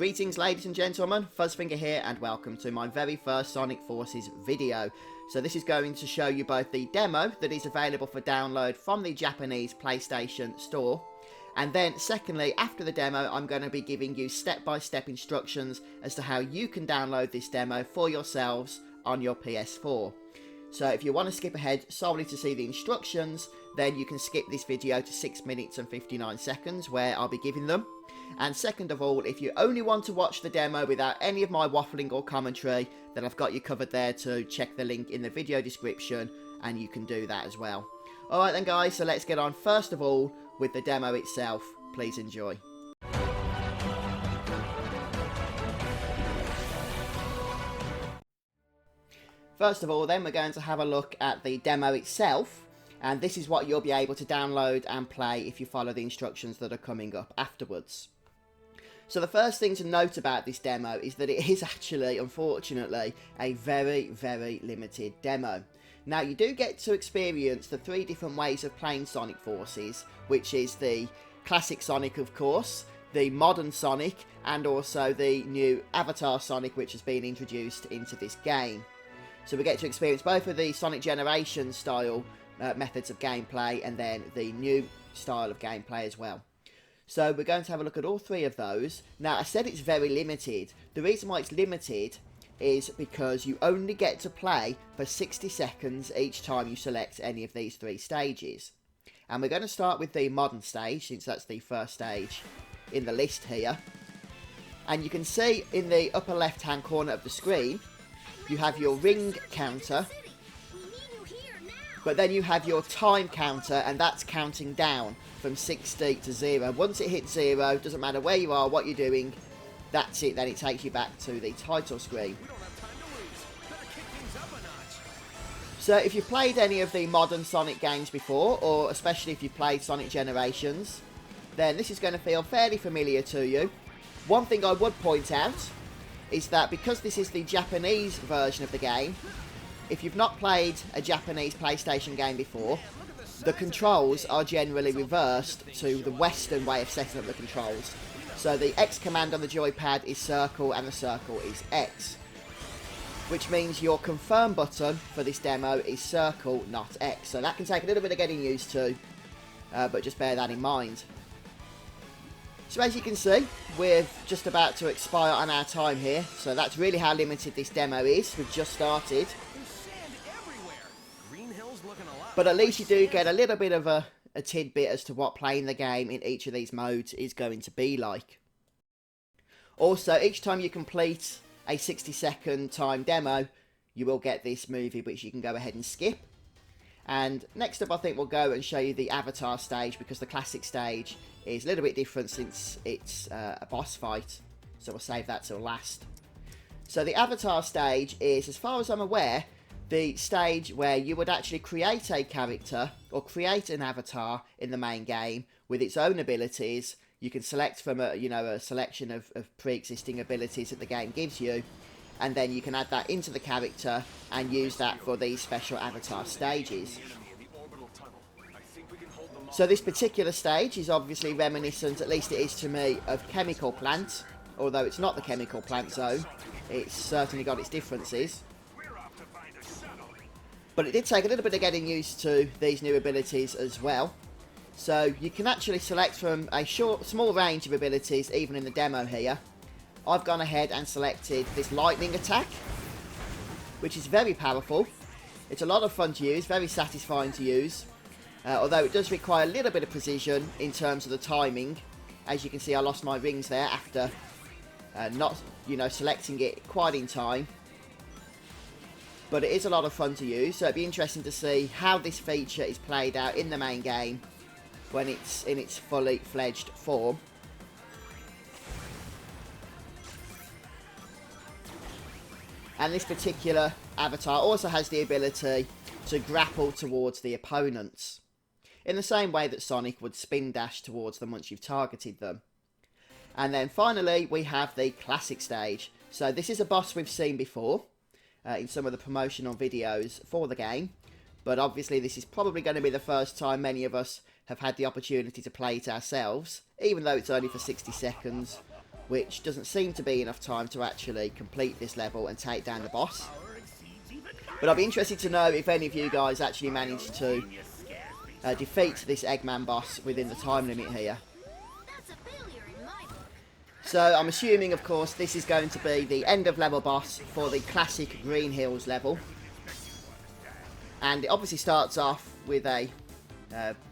Greetings ladies and gentlemen, Fuzzfinger here and welcome to my very first Sonic Forces video. So this is going to show you both the demo that is available for download from the Japanese PlayStation Store, and then secondly, after the demo, I'm going to be giving you step-by-step instructions as to how you can download this demo for yourselves on your PS4. So if you want to skip ahead solely to see the instructions, then you can skip this video to 6 minutes and 59 seconds where I'll be giving them. And second of all, if you only want to watch the demo without any of my waffling or commentary, then I've got you covered there to check the link in the video description and you can do that as well. Alright then guys, so let's get on first of all with the demo itself. Please enjoy. First of all then, we're going to have a look at the demo itself, and this is what you'll be able to download and play if you follow the instructions that are coming up afterwards. So the first thing to note about this demo is that it is actually, unfortunately, a very, very limited demo. Now you do get to experience the 3 different ways of playing Sonic Forces, which is the classic Sonic of course, the modern Sonic, and also the new Avatar Sonic which has been introduced into this game. So we get to experience both of the Sonic Generation style methods of gameplay and then the new style of gameplay as well. So we're going to have a look at all 3 of those. Now I said it's very limited. The reason why it's limited is because you only get to play for 60 seconds each time you select any of these 3 stages. And we're going to start with the modern stage, since that's the first stage in the list here. And you can see in the upper left hand corner of the screen, you have your ring counter, but then you have your time counter, and that's counting down from 60 to 0. Once it hits 0, doesn't matter where you are, what you're doing, that's it, then it takes you back to the title screen. So if you've played any of the modern Sonic games before, or especially if you've played Sonic Generations, then this is going to feel fairly familiar to you. One thing I would point out is that because this is the Japanese version of the game, if you've not played a Japanese PlayStation game before, the controls are generally reversed to the Western way of setting up the controls. So the X command on the joypad is circle and the circle is X. Which means your confirm button for this demo is circle, not X. So that can take a little bit of getting used to, but just bear that in mind. So as you can see, we're just about to expire on our time here. So that's really how limited this demo is. We've just started. But at least you do get a little bit of a tidbit as to what playing the game in each of these modes is going to be like. Also, each time you complete a 60-second time demo, you will get this movie which you can go ahead and skip. And next up I think we'll go and show you the Avatar stage, because the classic stage is a little bit different since it's a boss fight. So we'll save that till last. So the Avatar stage is, as far as I'm aware, the stage where you would actually create a character or create an avatar in the main game with its own abilities. You can select from a selection of pre-existing abilities that the game gives you, and then you can add that into the character and use that for these special avatar stages. So this particular stage is obviously reminiscent, at least it is to me, of Chemical Plant, although it's not the Chemical Plant zone. It's certainly got its differences. But it did take a little bit of getting used to these new abilities as well. So you can actually select from a small range of abilities even in the demo here. I've gone ahead and selected this lightning attack, which is very powerful. It's a lot of fun to use, very satisfying to use. Although it does require a little bit of precision in terms of the timing. As you can see, I lost my rings there after not selecting it quite in time. But it is a lot of fun to use, so it'd be interesting to see how this feature is played out in the main game when it's in its fully fledged form. And this particular avatar also has the ability to grapple towards the opponents, in the same way that Sonic would spin dash towards them once you've targeted them. And then finally we have the classic stage. So this is a boss we've seen before in some of the promotional videos for the game, but obviously this is probably going to be the first time many of us have had the opportunity to play it ourselves, even though it's only for 60 seconds. which doesn't seem to be enough time to actually complete this level and take down the boss. But I'll be interested to know if any of you guys actually managed to defeat this Eggman boss within the time limit here. So I'm assuming, of course, this is going to be the end of level boss for the classic Green Hills level. And it obviously starts off with a,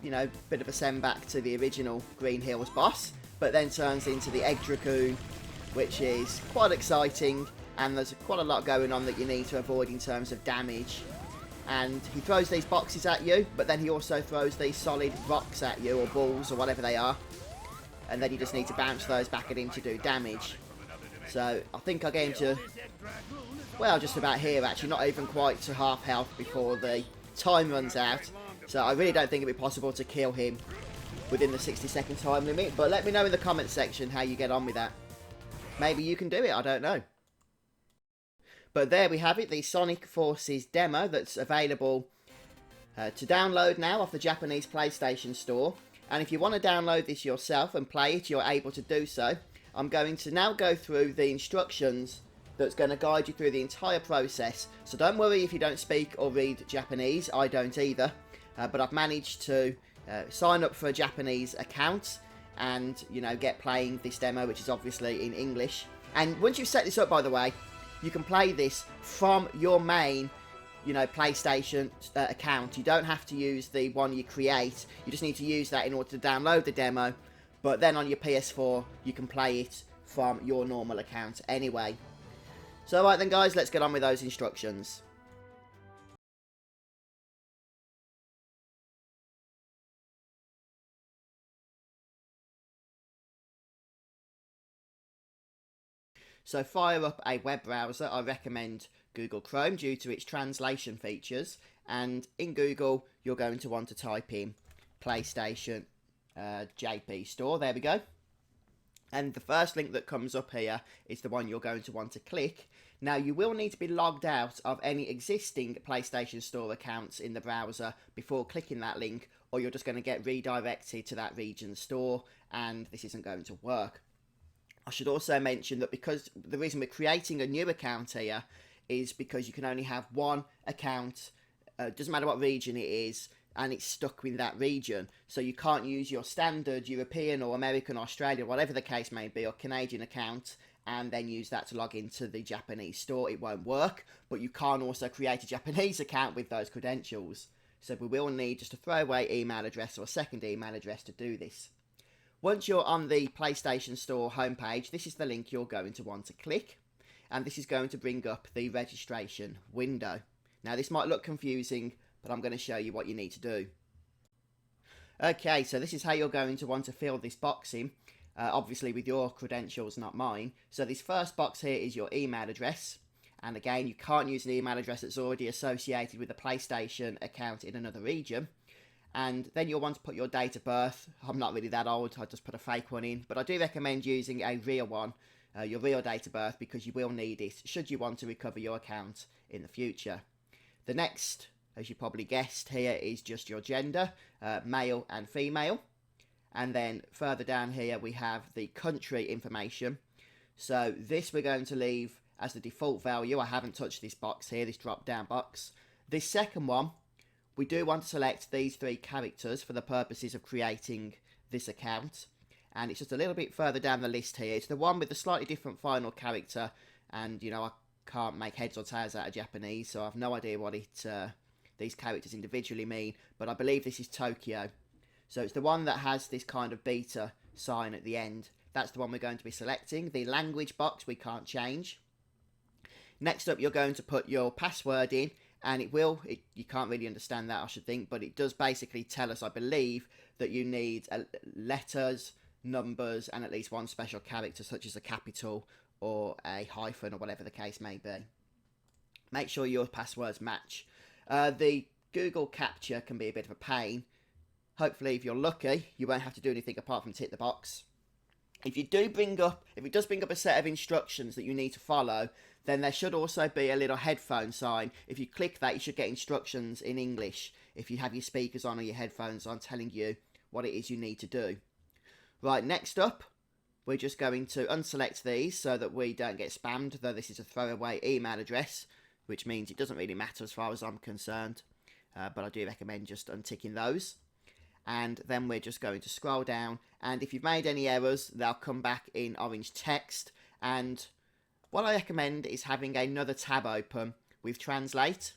you know, bit of a send back to the original Green Hills boss, but then turns into the Egg Dragoon, which is quite exciting, and there's quite a lot going on that you need to avoid in terms of damage. And he throws these boxes at you, but then he also throws these solid rocks at you, or balls, or whatever they are. And then you just need to bounce those back at him to do damage. So I think I get him to, well, just about here actually, not even quite to half health before the time runs out. So I really don't think it'd be possible to kill him within the 60-second time limit. But let me know in the comments section how you get on with that. Maybe you can do it, I don't know. But there we have it, the Sonic Forces demo that's available to download now off the Japanese PlayStation Store. And if you want to download this yourself and play it, you're able to do so. I'm going to now go through the instructions that's going to guide you through the entire process. So don't worry if you don't speak or read Japanese, I don't either. But I've managed to sign up for a Japanese account and, you know, get playing this demo, which is obviously in English. And once you've set this up, by the way, you can play this from your main, you know, PlayStation account. You don't have to use the one you create. You just need to use that in order to download the demo. But then on your PS4, you can play it from your normal account anyway. So alright then guys, let's get on with those instructions. So fire up a web browser. I recommend Google Chrome due to its translation features, and in Google you're going to want to type in PlayStation JP Store. There we go. And the first link that comes up here is the one you're going to want to click. Now you will need to be logged out of any existing PlayStation Store accounts in the browser before clicking that link, or you're just going to get redirected to that region's store and this isn't going to work. I should also mention that because the reason we're creating a new account here is because you can only have one account, doesn't matter what region it is, and it's stuck with that region. So you can't use your standard European or American, Australian, whatever the case may be, or Canadian account, and then use that to log into the Japanese store. It won't work, but you can't also create a Japanese account with those credentials. So we will need just a throwaway email address or a second email address to do this. Once you're on the PlayStation Store homepage, this is the link you're going to want to click, and this is going to bring up the registration window. Now this might look confusing, but I'm going to show you what you need to do. Okay, so this is how you're going to want to fill this box in, obviously with your credentials, not mine. So this first box here is your email address, and again, you can't use an email address that's already associated with a PlayStation account in another region. And then you'll want to put your date of birth. I'm not really that old, I just put a fake one in, but I do recommend using a real one, your real date of birth, because you will need it should you want to recover your account in the future. The next, as you probably guessed here, is just your gender, male and female. And then further down here we have the country information. So this we're going to leave as the default value. I haven't touched this box here, this drop down box. This second one, we do want to select these 3 characters for the purposes of creating this account. And it's just a little bit further down the list here. It's the one with the slightly different final character. And, you know, I can't make heads or tails out of Japanese, so I have no idea what these characters individually mean. But I believe this is Tokyo. So it's the one that has this kind of beta sign at the end. That's the one we're going to be selecting. The language box we can't change. Next up, you're going to put your password in. And you can't really understand that, I should think, but it does basically tell us, I believe, that you need letters, numbers, and at least one special character, such as a capital or a hyphen or whatever the case may be. Make sure your passwords match. The Google Capture can be a bit of a pain. Hopefully, if you're lucky, you won't have to do anything apart from tick the box. If it does bring up a set of instructions that you need to follow, then there should also be a little headphone sign. If you click that, you should get instructions in English if you have your speakers on or your headphones on telling you what it is you need to do. Right, next up, we're just going to unselect these so that we don't get spammed, though this is a throwaway email address, which means it doesn't really matter as far as I'm concerned, but I do recommend just unticking those. And then we're just going to scroll down, and if you've made any errors, they'll come back in orange text. And what I recommend is having another tab open with Translate,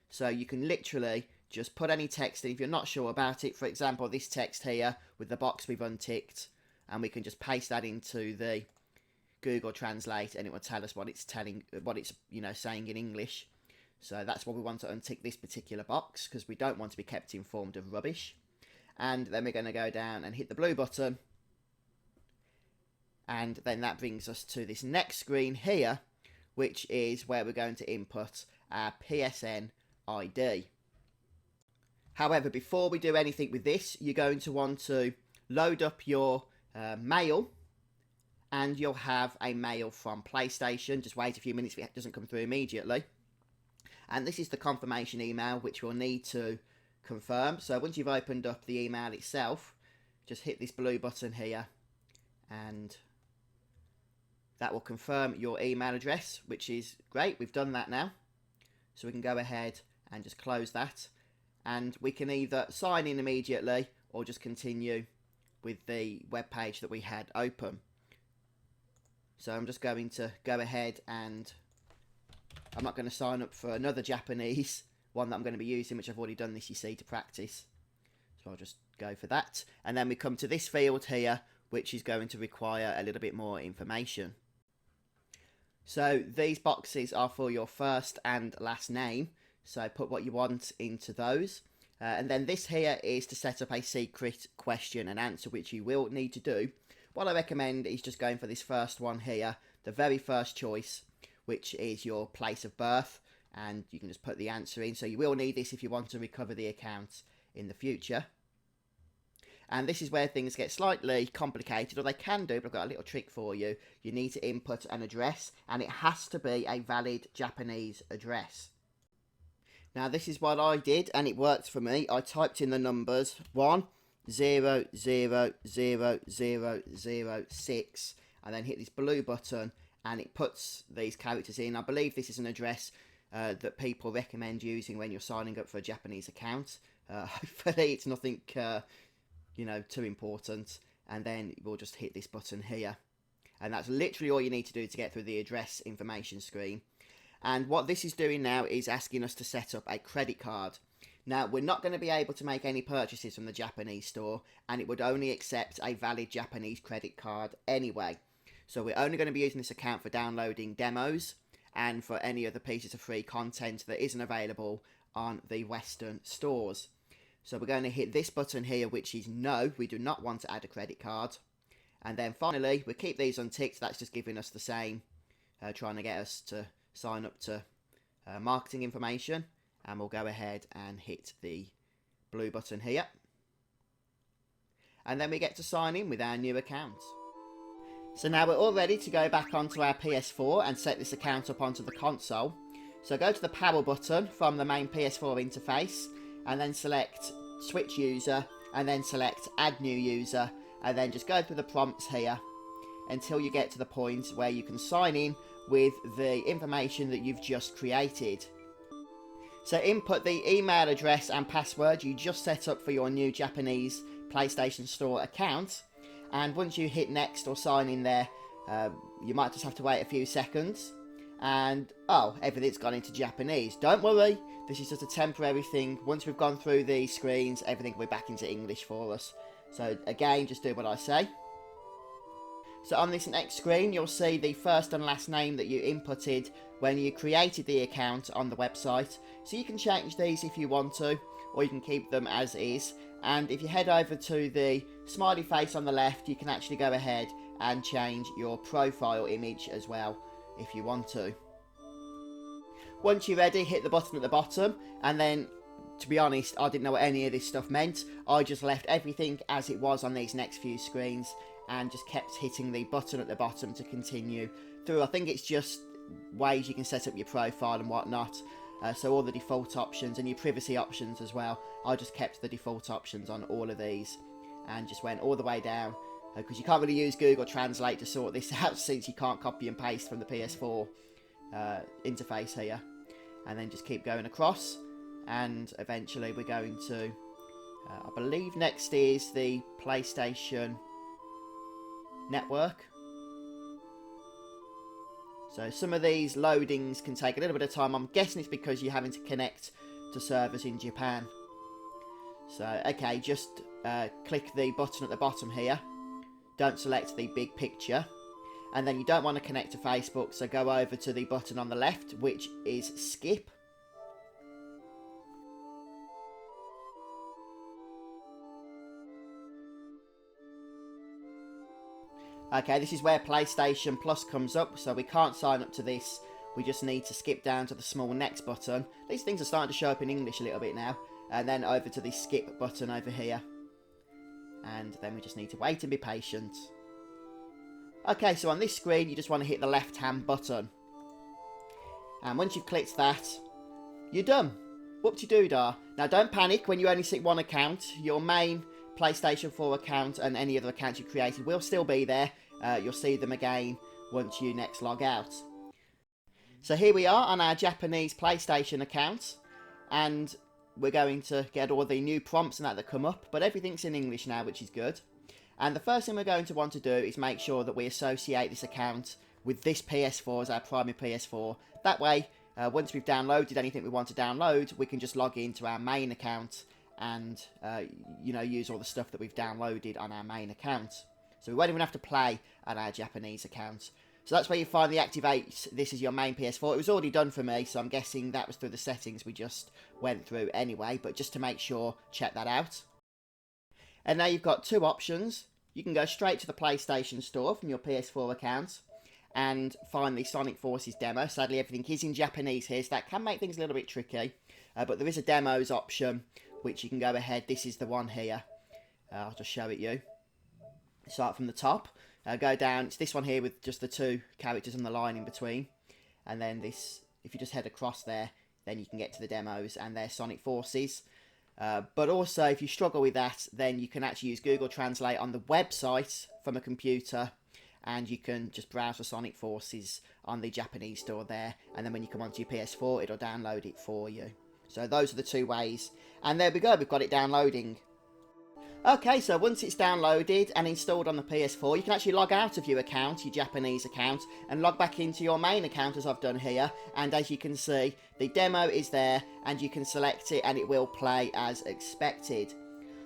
so you can literally just put any text in if you're not sure about it. For example, this text here with the box we've unticked, and we can just paste that into the Google Translate, and it will tell us what it's saying in English. So that's why we want to untick this particular box, because we don't want to be kept informed of rubbish. And then we're going to go down and hit the blue button, and then that brings us to this next screen here, which is where we're going to input our PSN ID. However, before we do anything with this, you're going to want to load up your mail, and you'll have a mail from PlayStation. Just wait a few minutes if it doesn't come through immediately. And this is the confirmation email, which we'll need to confirm. So once you've opened up the email itself, just hit this blue button here, and that will confirm your email address, which is great. We've done that now, so we can go ahead and just close that, and we can either sign in immediately or just continue with the web page that we had open. So I'm just going to go ahead, and I'm not going to sign up for another Japanese one that I'm going to be using, which I've already done this, you see, to practice. So I'll just go for that. And then we come to this field here, which is going to require a little bit more information. So these boxes are for your first and last name. So put what you want into those. And then this here is to set up a secret question and answer, which you will need to do. What I recommend is just going for this first one here, the very first choice, which is your place of birth. And you can just put the answer in. So you will need this if you want to recover the account in the future. And this is where things get slightly complicated, or they can do, but I've got a little trick for you. You need to input an address, and it has to be a valid Japanese address. Now this is what I did, and it worked for me. I typed in the numbers 100006, and then hit this blue button, and it puts these characters in. I believe this is an address that people recommend using when you're signing up for a Japanese account. Hopefully it's nothing too important. And then we'll just hit this button here, and that's literally all you need to do to get through the address information screen. And what this is doing now is asking us to set up a credit card. Now, we're not going to be able to make any purchases from the Japanese store, and it would only accept a valid Japanese credit card anyway. So we're only going to be using this account for downloading demos and for any other pieces of free content that isn't available on the Western stores. So we're going to hit this button here, which is no, we do not want to add a credit card. And then finally, we keep these unticked. That's just giving us the same, trying to get us to sign up to marketing information. And we'll go ahead and hit the blue button here. And then we get to sign in with our new account. So now we're all ready to go back onto our PS4 and set this account up onto the console. So go to the power button from the main PS4 interface, and then select switch user, and then select add new user, and then just go through the prompts here until you get to the point where you can sign in with the information that you've just created. So input the email address and password you just set up for your new Japanese PlayStation Store account. And once you hit next or sign in there, you might just have to wait a few seconds. And, everything's gone into Japanese. Don't worry, this is just a temporary thing. Once we've gone through these screens, everything will be back into English for us. So again, just do what I say. So on this next screen, you'll see the first and last name that you inputted when you created the account on the website. So you can change these if you want to, or you can keep them as is. And if you head over to the smiley face on the left, you can actually go ahead and change your profile image as well if you want to. Once you're ready, hit the button at the bottom, and then, to be honest, I didn't know what any of this stuff meant. I just left everything as it was on these next few screens and just kept hitting the button at the bottom to continue through. I think it's just ways you can set up your profile and whatnot. So all the default options and your privacy options as well. I just kept the default options on all of these and just went all the way down because you can't really use Google Translate to sort this out since you can't copy and paste from the PS4 interface here. And then just keep going across, and eventually we're going to, I believe next is the PlayStation Network. So some of these loadings can take a little bit of time. I'm guessing it's because you're having to connect to servers in Japan. So, okay, just click the button at the bottom here. Don't select the big picture. And then you don't want to connect to Facebook, so go over to the button on the left, which is skip. Okay, this is where PlayStation Plus comes up, so we can't sign up to this. We just need to skip down to the small next button. These things are starting to show up in English a little bit now. And then over to the skip button over here. And then we just need to wait and be patient. Okay, so on this screen, you just want to hit the left-hand button. And once you've clicked that, you're done. Whoop-de-doo-dah. Now, don't panic when you only see one account. Your main PlayStation 4 account and any other accounts you created will still be there. You'll see them again once you next log out. So here we are on our Japanese PlayStation account. And we're going to get all the new prompts and that come up. But everything's in English now, which is good. And the first thing we're going to want to do is make sure that we associate this account with this PS4 as our primary PS4. That way, once we've downloaded anything we want to download, we can just log into our main account and, you know, use all the stuff that we've downloaded on our main account. So we won't even have to play on our Japanese account. So that's where you finally activate this as your main PS4. It was already done for me, so I'm guessing that was through the settings we just went through anyway. But just to make sure, check that out. And now you've got two options. You can go straight to the PlayStation Store from your PS4 account and find the Sonic Forces demo. Sadly, everything is in Japanese here, so that can make things a little bit tricky. But there is a demos option, which you can go ahead. This is the one here. I'll just show it you. Start from the top. Go down. It's this one here with just the two characters on the line in between. And then this, if you just head across there, then you can get to the demos and their Sonic Forces. But also, if you struggle with that, then you can actually use Google Translate on the website from a computer, and you can just browse for Sonic Forces on the Japanese store there, and then when you come onto your PS4, it'll download it for you. So those are the two ways, and there we go, we've got it downloading. Okay, so once it's downloaded and installed on the PS4, you can actually log out of your account, your Japanese account, and log back into your main account as I've done here. And as you can see, the demo is there and you can select it and it will play as expected.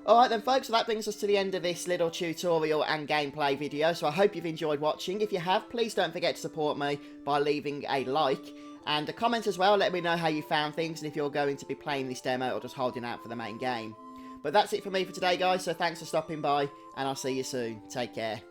Alright then folks, so that brings us to the end of this little tutorial and gameplay video. So I hope you've enjoyed watching. If you have, please don't forget to support me by leaving a like and a comment as well. Let me know how you found things and if you're going to be playing this demo or just holding out for the main game. But that's it for me for today, guys, so thanks for stopping by, and I'll see you soon. Take care.